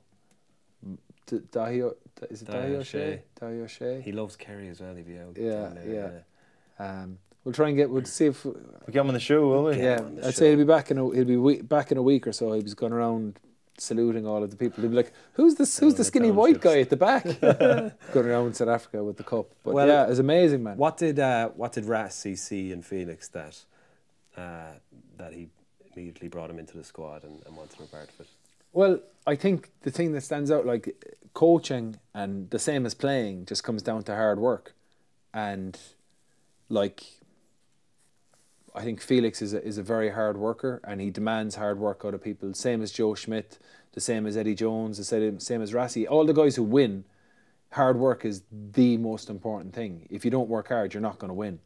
Dahi O'Shea? Dahi O'Shea. He loves Kerry as well. He'd be out. Yeah. We'll see if we get him on the show, will we? Yeah, I'd say he'll be back in a week or so. He was going around saluting all of the people. He'd be like, "Who's the skinny white guy at the back?" Going around South Africa with the cup. But it was amazing, man. What did Rassie see in Felix that he immediately brought him into the squad and wanted to be part of it? Well, I think the thing that stands out, like coaching and the same as playing, just comes down to hard work, and like. I think Felix is a very hard worker, and he demands hard work out of people. Same as Joe Schmidt, the same as Eddie Jones, the same as Rassie. All the guys who win, hard work is the most important thing. If you don't work hard, you're not going to win.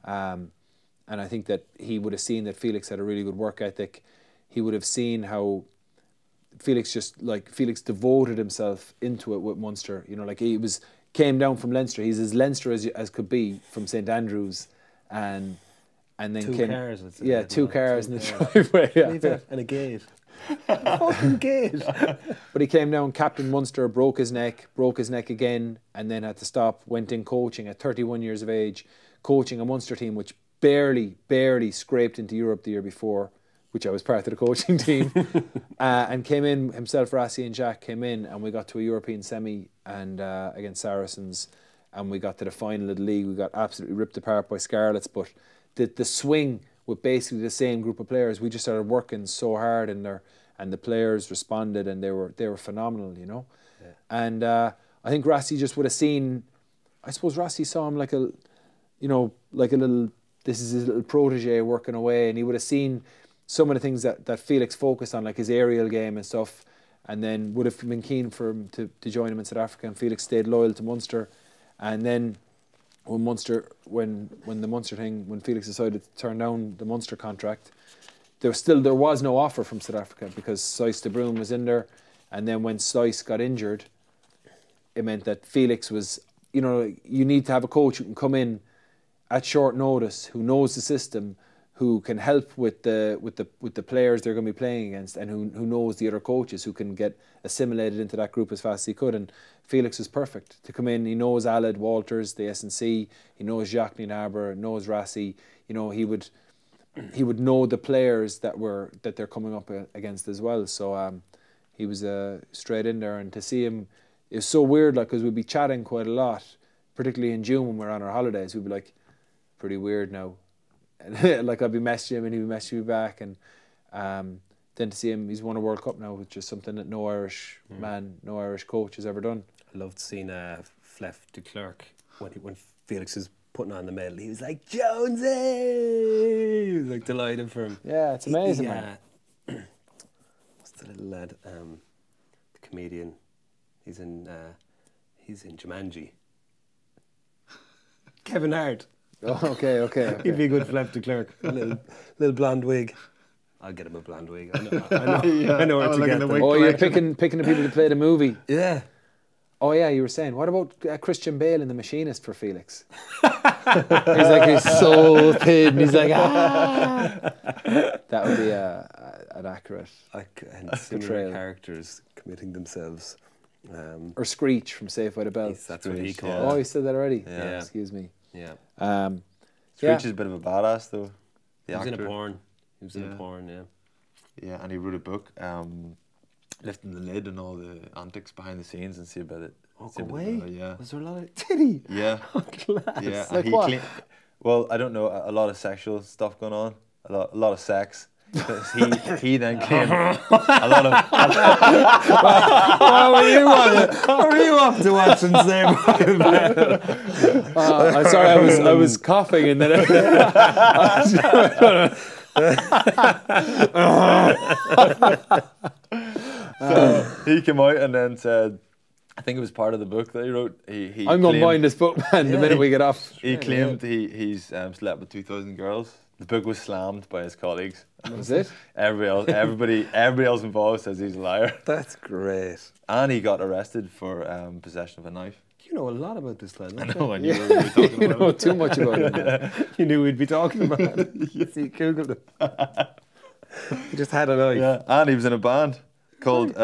And I think that he would have seen that Felix had a really good work ethic. He would have seen how Felix devoted himself into it with Munster. You know, like he came down from Leinster. He's as Leinster as could be from St Andrews, and then two cars in the driveway. Yeah. And a gate. A fucking gate. But he came down, captained Munster, broke his neck again, and then had to stop, went in coaching at 31 years of age, coaching a Munster team which barely scraped into Europe the year before, which I was part of the coaching team, and came in, himself, Rassie and Jack came in, and we got to a European semi and against Saracens, and we got to the final of the league. We got absolutely ripped apart by Scarlets, but the swing with basically the same group of players, we just started working so hard in there, and the players responded, and they were phenomenal, you know. Yeah. And I think Rassie just would have seen. I suppose Rassie saw him like a little. This is his little protege working away, and he would have seen some of the things that Felix focused on, like his aerial game and stuff, and then would have been keen for him to join him in South Africa. And Felix stayed loyal to Munster, and then. When Felix decided to turn down the Munster contract, there was no offer from South Africa because Sijs de Bruin was in there, and then when Sijs got injured, it meant that Felix was, you need to have a coach who can come in at short notice, who knows the system, who can help with the players they're going to be playing against, and who knows the other coaches, who can get assimilated into that group as fast as he could. And Felix was perfect to come in. He knows Aled Walters, the S&C. He knows Jacques Nienaber, knows Rassie. He would know the players that they're coming up against as well. So he was straight in there, and to see him, it was so weird, like, because we'd be chatting quite a lot, particularly in June when we were on our holidays. We'd be like, pretty weird now. And like I'd be messaging him and he'd be messaging me back, and then to see him, he's won a World Cup now, which is something that no Irish coach has ever done. I loved seeing Flef de Klerk when Felix was putting on the medal. He was like, Jonesy! He was like delighted for him. Yeah, it's amazing, man. What's the little lad? The comedian. He's in Jumanji. Kevin Hart. Oh, okay. He'd be a good Flef de Klerk. Little blonde wig. I'll get him a blonde wig. I know where to get them. Oh, you're picking the people to play the movie. Yeah. Oh yeah, you were saying, what about Christian Bale in The Machinist for Felix? He's like, he's so thin. He's like, ah. That would be an accurate and similar characters committing themselves. Or Screech from Saved by the Bell. That's what he called. Oh, he said that already? Yeah. Excuse me. Yeah. Screech is a bit of a badass though. He was in a porn. Yeah. Yeah, and he wrote a book, lifting the lid and all the antics behind the scenes, and see about it. Oh, go away. Yeah. Was there a lot of titty? Yeah. Oh, class. Yeah. Like what? Well, I don't know, a lot of sexual stuff going on, a lot of sex. He then claimed a lot of. What were you up to watching today? I'm sorry, I was coughing and then He came out and then said, I think it was part of the book that he wrote. He I'm going to mind this book, man, the minute we get off. He claimed he's slept with 2,000 girls. The book was slammed by his colleagues. Was it? Everybody else involved says he's a liar. That's great. And he got arrested for possession of a knife. You know a lot about this lad. I know, I knew we were talking You about know it. too much about it. Man. You knew we'd be talking about it. Yes, you googled it. He just had a knife. Yeah, and he was in a band called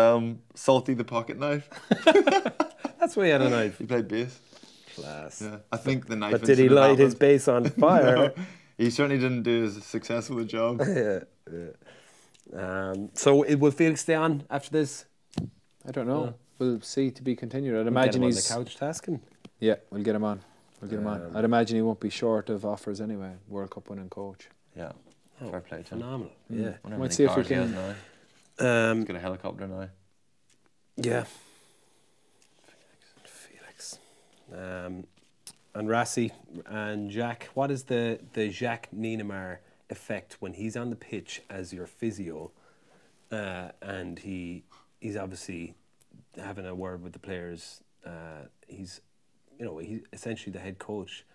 Salty the Pocket Knife. That's why he had a knife. He played bass. Class. Yeah, I think the knife. But did he incident light his happened. base on fire? No, he certainly didn't do as successful a job. So will Felix stay on after this? I don't know. We'll see, to be continued. I'd Get imagine him on he's... the couch tasking. Yeah, we'll get him on. I'd imagine he won't be short of offers anyway. World Cup winning coach. Yeah, fair play to him. Phenomenal. Yeah. Wonder how Might many see if we cars he has can... now. He's got a helicopter now. Yeah. Felix. And Rassi and Jack. What is the Jacques Nienaber effect when he's on the pitch as your physio, and he's obviously having a word with the players. He's essentially the head coach.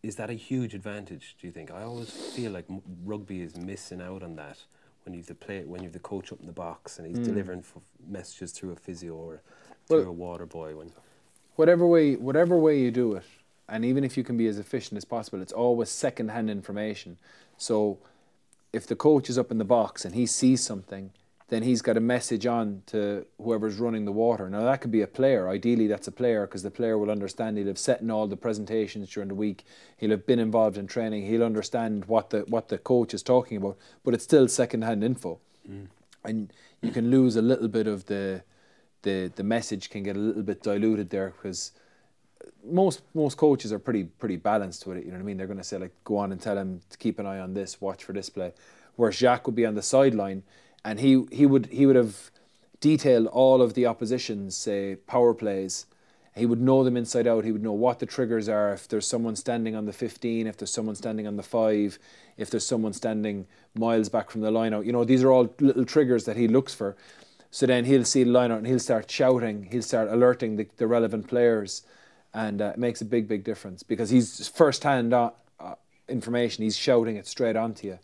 Is that a huge advantage, do you think? I always feel like rugby is missing out on that when you've the coach up in the box and he's delivering messages through a physio or through a water boy. Whatever way you do it, and even if you can be as efficient as possible, it's always second-hand information. So if the coach is up in the box and he sees something, then he's got a message on to whoever's running the water. Now that could be a player. Ideally that's a player, because the player will understand. He'll have set in all the presentations during the week. He'll have been involved in training. He'll understand what the coach is talking about. But it's still second-hand info. And you can lose a little bit of the message can get a little bit diluted there, because most coaches are pretty balanced with it. You know what I mean? They're going to say, like, go on and tell him to keep an eye on this, watch for this play. Whereas Jacques would be on the sideline, and he would have detailed all of the opposition's, say, power plays. He would know them inside out. He would know what the triggers are. If there's someone standing on the 15, if there's someone standing on the 5, if there's someone standing miles back from the line out. You know, these are all little triggers that he looks for. So then he'll see the line out and he'll start shouting. He'll start alerting the relevant players. And it makes a big difference, because he's first-hand information. He's shouting it straight onto you.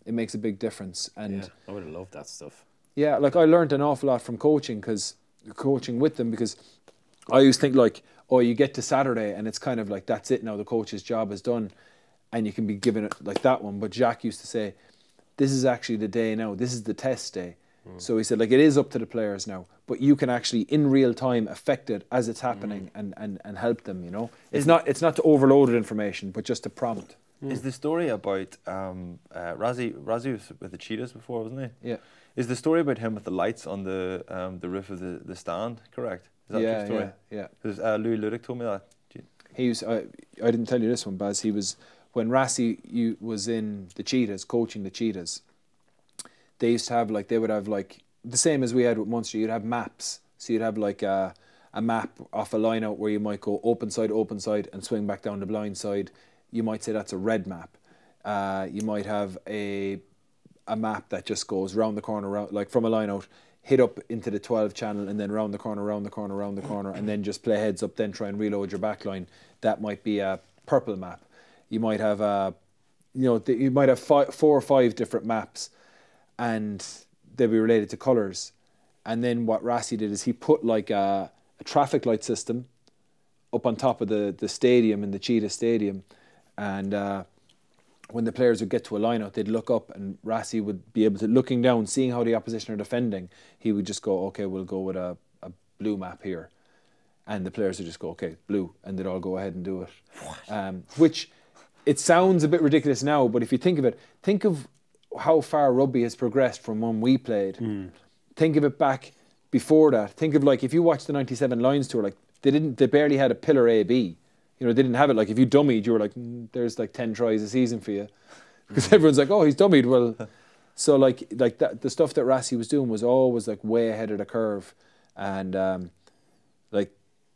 It makes a big difference. And I would have loved that stuff. yeah, like I learned an awful lot from coaching with them, because I used to think, like, oh, you get to Saturday and it's kind of like, that's it now, the coach's job is done and you can be given it like that one. But Jacques used to say, this is actually the day now, this is the test day. So he said, like, it is up to the players now, but you can actually in real time affect it as it's happening and help them, you know. It's not to overload with information, but just to prompt. Is the story about Razzie was with the Cheetahs before, wasn't he? Yeah. Is the story about him with the lights on the roof of the stand correct? Is that a true story? Yeah. Because Louis Ludick told me that. He was. I didn't tell you this one, Baz. He was, when Rassi was in the Cheetahs, coaching the Cheetahs. They used to have, like, they would have, like, the same as we had with Munster. You'd have maps. So you'd have, like, a map off a line out where you might go open side, and swing back down the blind side. You might say that's a red map. You might have a map that just goes round the corner, like from a line out, hit up into the 12 channel, and then round the corner, and then just play heads up, then try and reload your back line. That might be a purple map. You might have you might have 4 or 5 different maps, and they'll be related to colours. And then what Rassi did is he put, like, a traffic light system up on top of the stadium, in the Cheetah Stadium, and when the players would get to a line out, they'd look up, and Rassi would be able to, looking down, seeing how the opposition are defending, he would just go, okay, we'll go with a blue map here. And the players would just go, okay, blue, and they'd all go ahead and do it. Which, it sounds a bit ridiculous now, but if you think of it, think of how far rugby has progressed from when we played. Think of it back before that. Think of, like, if you watch the 97 Lions tour, like, they barely had a pillar A-B. You know, they didn't have it. Like, if you dummied, you were like, there's like 10 tries a season for you. because everyone's like, oh, he's dummied. Well, so like that, the stuff that Rassie was doing was always like way ahead of the curve, and like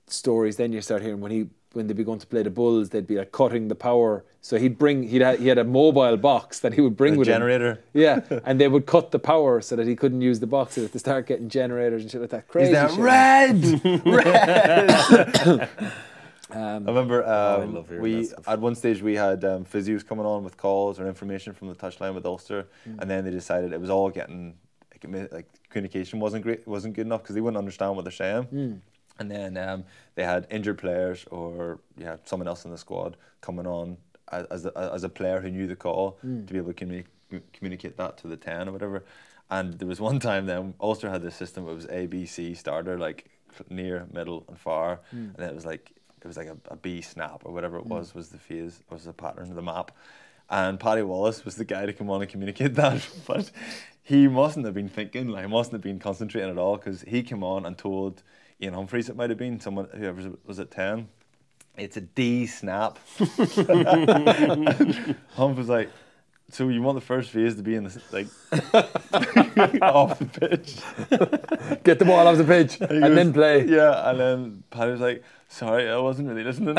stories. Then you start hearing when they'd be going to play the Bulls, they'd be like cutting the power. So he had a mobile box that he would bring with generator. him. Yeah, and they would cut the power so that he couldn't use the box. So that they start getting generators and shit like that. Crazy. Is that shit. red? I remember I love hearing that stuff. at one stage we had physios coming on with calls or information from the touchline with Ulster, and then they decided it was all getting like communication wasn't great, wasn't good enough because they wouldn't understand what they're saying. And then they had injured players or someone else in the squad coming on as a player who knew the call to be able to communicate that to the 10 or whatever. And there was one time then Ulster had this system. It was A, B, C starter, like near, middle, and far, and then it was like a B snap or whatever it was the phase, was the pattern of the map. And Paddy Wallace was the guy to come on and communicate that, but he mustn't have been thinking, like he mustn't have been concentrating at all, because he came on and told Ian Humphreys, it might have been someone, whoever was at 10, it's a D snap. Humph was like, so you want the first phase to be in the off the pitch, Get the ball off the pitch and then play. Yeah, and then Paddy was like, sorry, I wasn't really listening.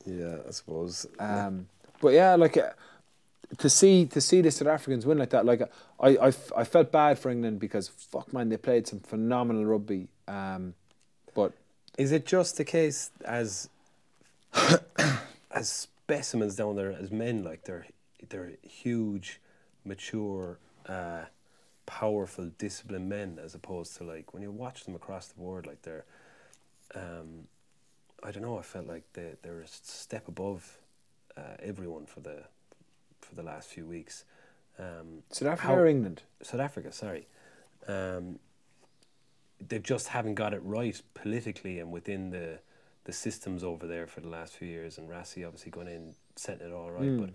Yeah, I suppose. But yeah, like to see the South Africans win like that, like I felt bad for England because fuck man, they played some phenomenal rugby. But Is it just the case as specimens down there as men, like they're huge, mature, powerful, disciplined men, as opposed to like when you watch them across the board, like they're I don't know, I felt like they're a step above everyone for the last few weeks. South Africa or England? South Africa, sorry. They just haven't got it right politically and within the systems over there for the last few years. And Rassie obviously going in, setting it all right.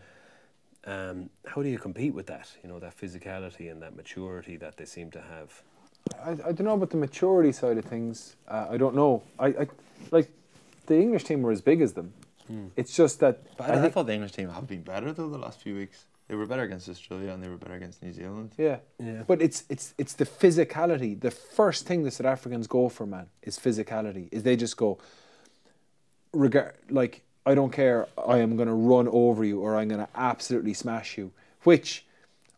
But how do you compete with that? You know, that physicality and that maturity that they seem to have. I don't know about the maturity side of things. I don't know. I like the English team were as big as them. It's just that I thought the English team have been better though the last few weeks. They were better against Australia and they were better against New Zealand. Yeah. But it's the physicality. The first thing the South Africans go for, man, is physicality. Is they just go, like, I don't care, I am going to run over you or I'm going to absolutely smash you. Which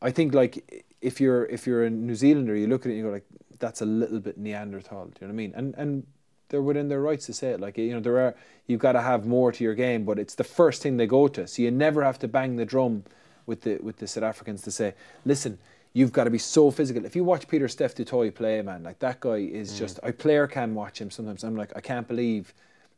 I think, like, if you're a New Zealander, you look at it and you go, like, that's a little bit Neanderthal. Do you know what I mean? And they're within their rights to say it. Like, you know, you've got to have more to your game, but it's the first thing they go to. So you never have to bang the drum with the South Africans to say, listen, you've got to be so physical. If you watch Peter Steph du Toit play, man, like that guy is just, a player can watch him sometimes. I'm like, I can't believe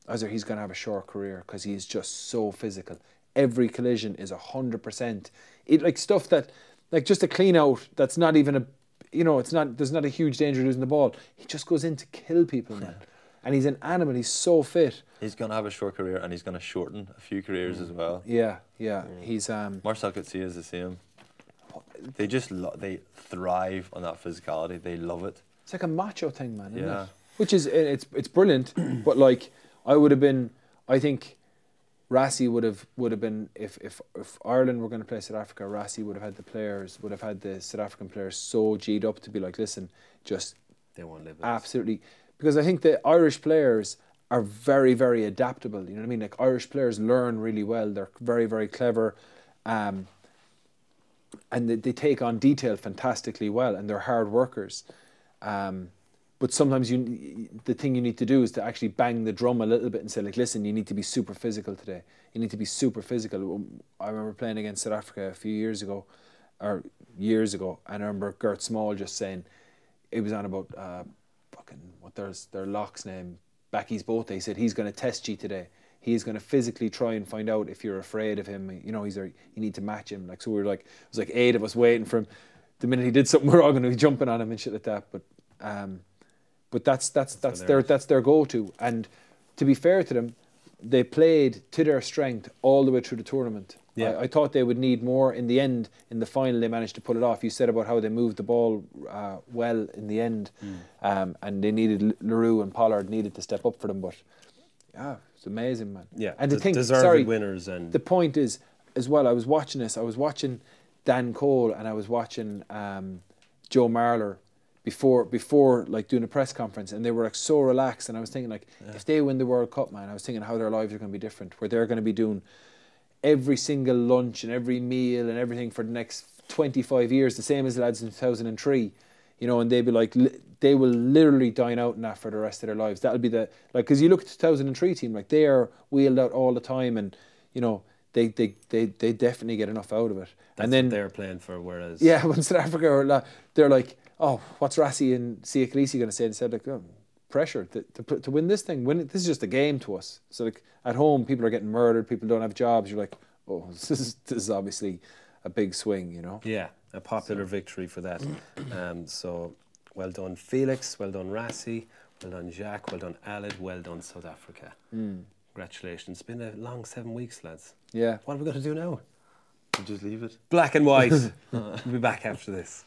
he's going to have a short career because he's just so physical. Every collision is 100%. It like stuff that, like just a clean out, that's not even there's not a huge danger of losing the ball. He just goes in to kill people, man. And he's an animal. He's so fit. He's going to have a short career, and he's going to shorten a few careers as well. Yeah. He's Marcel Coetzee is the same. They just they thrive on that physicality. They love it. It's like a macho thing, man. Isn't Yeah. it? Which is it's brilliant. But like I think Rassie would have been if Ireland were going to play South Africa, Rassie would have had the South African players so G'd up to be like, listen, just They won't live. absolutely. Because I think the Irish players are very, very adaptable. You know what I mean? Like Irish players learn really well. They're very, very clever, and they take on detail fantastically well, and they're hard workers. But sometimes the thing you need to do is to actually bang the drum a little bit and say, like, listen, you need to be super physical today. You need to be super physical. I remember playing against South Africa a few years ago, and I remember Gert Small just saying, it was on about their lock's name, Backy's Boat. He said he's going to test you today. He's going to physically try and find out if you're afraid of him. You know, you need to match him. Like, so we were like, it was like 8 of us waiting for him. The minute he did something wrong, and we jumping on him and shit like that. But that's their go-to. And to be fair to them, they played to their strength all the way through the tournament. Yeah. I thought they would need more. In the end, in the final, they managed to pull it off. You said about how they moved the ball well in the end, and they needed Leroux and Pollard needed to step up for them. But yeah, amazing, man. Yeah, and to think, deserved sorry, winners. And the point is, as well, I was watching this. I was watching Dan Cole and I was watching Joe Marler before like doing a press conference, and they were like so relaxed. And I was thinking like, if they win the World Cup, man, I was thinking how their lives are going to be different, where they're going to be doing every single lunch and every meal and everything for the next 25 years, the same as the lads in 2003, you know, and they'd be like, they will literally dine out in that for the rest of their lives. That'll be the, like, because you look at the 2003 team, like they are wheeled out all the time, and, you know, they definitely get enough out of it. that's and then what they're playing for, whereas... Yeah, when South Africa, they're like, oh, what's Rassie and Sia Khaleesi going to say? And said, like, oh, pressure to win this thing. This is just a game to us. So like at home, people are getting murdered. People don't have jobs. You're like, oh, this is obviously a big swing, you know. Yeah, a popular victory for that. So well done, Felix. Well done, Rassie. Well done, Jacques. Well done, Aled. Well done, South Africa. Congratulations. It's been a long 7 weeks, lads. Yeah. What are we going to do now? We'll just leave it. Black and white. We'll be back after this.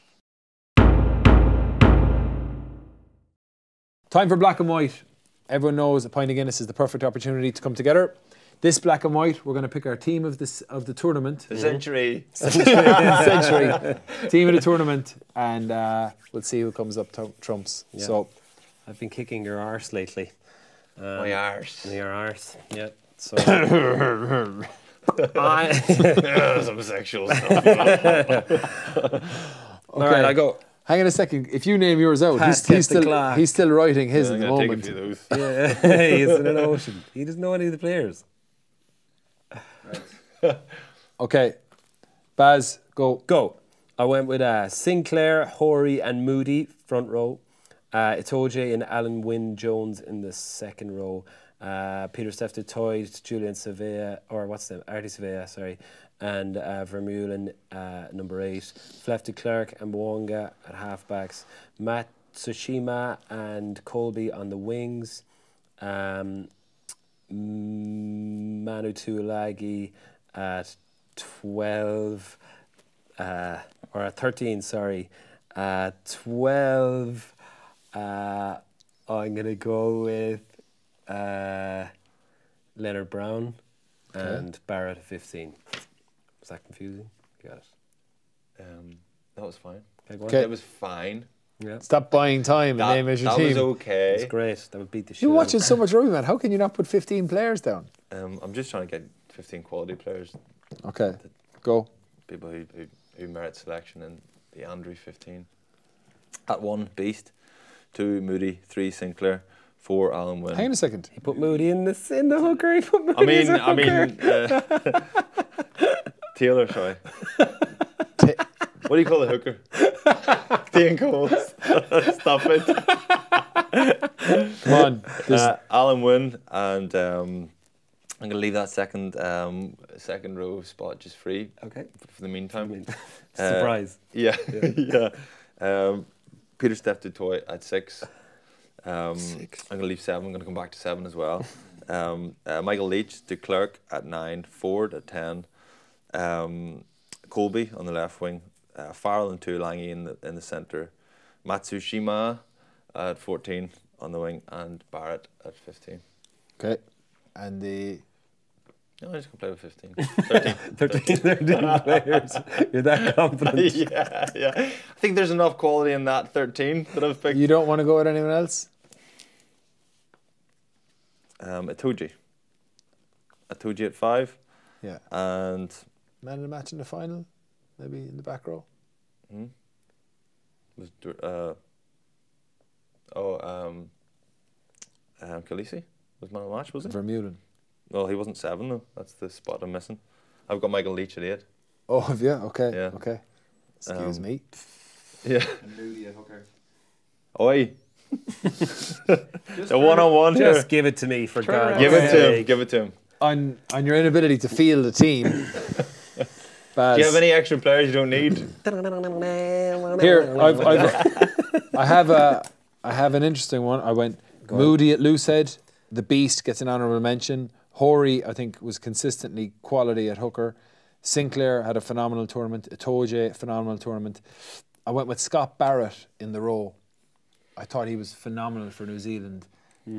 Time for black and white. Everyone knows a pint of Guinness is the perfect opportunity to come together. This black and white, we're going to pick our team of the tournament. The century. Century. Team of the tournament, and we'll see who comes up trumps. Yeah. So I've been kicking your arse lately. My arse. Your arse. Yeah. So Some sexual stuff. all right, I go. Hang on a second. If you name yours out, Pat, he's the clock. still writing his I'm at the gonna moment. take a few of those. Yeah, he's in an ocean. He doesn't know any of the players. Okay, Baz, go. Go. I went with Sinclair, Horry and Moody, front row. Itoje and Alan Wynne Jones in the second row. Peter Steph du Toit, Julian Sevilla, or what's the name? Artie Sevilla, sorry. And Vermeulen, number 8. Flef de Klerk and Mwanga at halfbacks. Matt Tsushima and Colby on the wings. Manu Tuolagi at 12, or at 13, sorry. 12, I'm going to go with Leonard Brown and Barrett at 15. Was that confusing? Got it. That was fine. Okay. That was fine. Yeah. Stop buying time and name as your that team. was okay. It's great. That would beat the shit You're out watching of so much rugby, man. How can you not put 15 players down? I'm just trying to get 15 quality players. Okay, go. People who merit selection in the Andrew 15. At 1, Beast. 2, Moody. 3, Sinclair. 4, Alan Wynne. Hang on a second. He put Moody in the hooker. He put Moody in the hooker. Taylor, sorry. What do you call a hooker? Ian Coles. Stop it. Come on. Alan Wynne, and I'm going to leave that second row spot just free. Okay. For the meantime. Surprise. Yeah. Peter Steph du Toit at 6. I'm going to leave 7. I'm going to come back to 7 as well. Michael Leach, de Klerk at 9. Ford at 10. Colby on the left wing. Farrell and Tuolangi in the centre. Matsushima at 14 on the wing, and Barrett at 15. Okay. And the... No, I'm just going to play with 15. 13 players. You're that confident. Yeah. I think there's enough quality in that 13 that I've picked. You don't want to go with anyone else? Itoje at 5. Yeah. And... Man of the match in the final? Maybe in the back row? Khaleesi was man of the match, was it? Vermeulen. No, he wasn't 7 though. That's the spot I'm missing. I've got Michael Leach at 8. Oh, have you? Okay. Yeah. Okay. Excuse me. Yeah. And Moody at hooker. Oi. The one-on-one here. Just give it to me, for God's Give it to him. sake. Give it to him. On your inability to field the team. Baz. Do you have any extra players you don't need? Here, I have an interesting one. I went Moody at loosehead. The Beast gets an honourable mention. Horry, I think, was consistently quality at hooker. Sinclair had a phenomenal tournament. Itoje, phenomenal tournament. I went with Scott Barrett in the row. I thought he was phenomenal for New Zealand.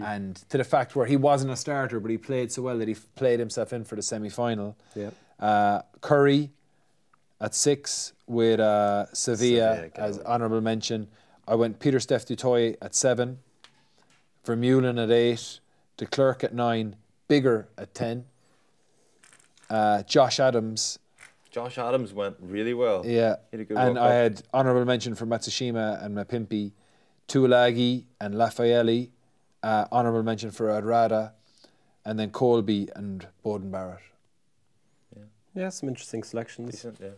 and to the fact where he wasn't a starter, but he played so well that he played himself in for the semi-final. Yeah. Curry at 6 with Sevilla as honourable mention. I went Peter Steph Dutoy at 7, Vermeulen at 8, De Klerk at 9, Bigger at 10, Josh Adams. Josh Adams went really well. Yeah, He had a good and World I Cup. had honourable mention for Matsushima and Mapimpi, Tuolagi and Lafayette, honourable mention for Adrada, and then Colby and Bowden Barrett. Yeah, some interesting selections. Decent, yeah.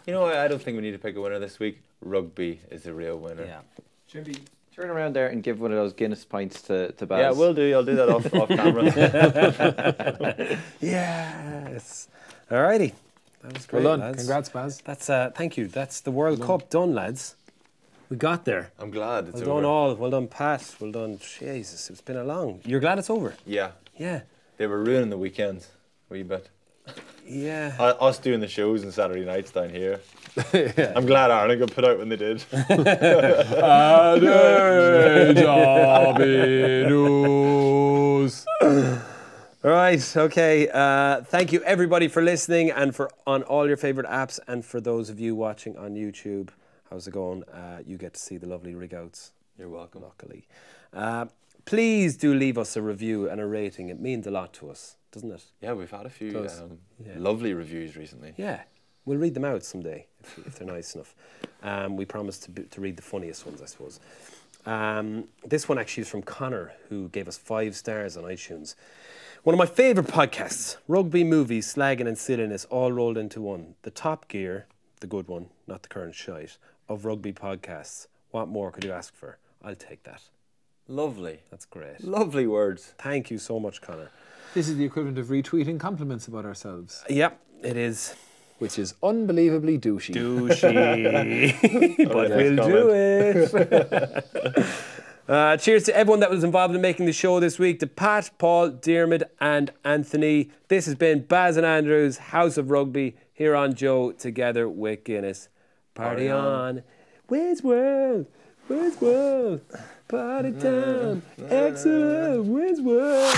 You know, I don't think we need to pick a winner this week. Rugby is the real winner. Yeah. Chimpy, turn around there and give one of those Guinness pints to Baz. Yeah, will do. I'll do that off camera. Yes. Alrighty. That was great, Well done. lads. Congrats, Baz. That's thank you. That's the World Cup done, lads. We got there. I'm glad it's Well over. done all. Well done, Pat. Well done. Jesus, it's been a long. You're glad it's over? Yeah. Yeah. They were ruining the weekends. Wee bit. Yeah. Us doing the shows on Saturday nights down here. I'm glad Ireland got put out when they did. Right, okay. Thank you everybody for listening and for on all your favourite apps, and for those of you watching on YouTube. How's it going? You get to see the lovely rig outs. You're welcome. Luckily. Please do leave us a review and a rating. It means a lot to us, doesn't it? Yeah, we've had a few Does. lovely reviews recently. Yeah. We'll read them out someday if they're nice enough. We promise to read the funniest ones, I suppose. This one actually is from Connor, who gave us 5 stars on iTunes. One of my favourite podcasts, rugby, movies, slagging and silliness all rolled into one. The Top Gear, the good one, not the current shite, of rugby podcasts. What more could you ask for? I'll take that. Lovely. That's great. Lovely words. Thank you so much, Connor. This is the equivalent of retweeting compliments about ourselves, Yep, it is. which is unbelievably douchey. Douchey. But we'll do it. Cheers to everyone that was involved in making the show this week. To Pat, Paul, Diarmid and Anthony. This has been Baz and Andrew's House of Rugby here on Joe, together with Guinness. Party on. Where's World? Where's World? Party time. Excellent. Where's World?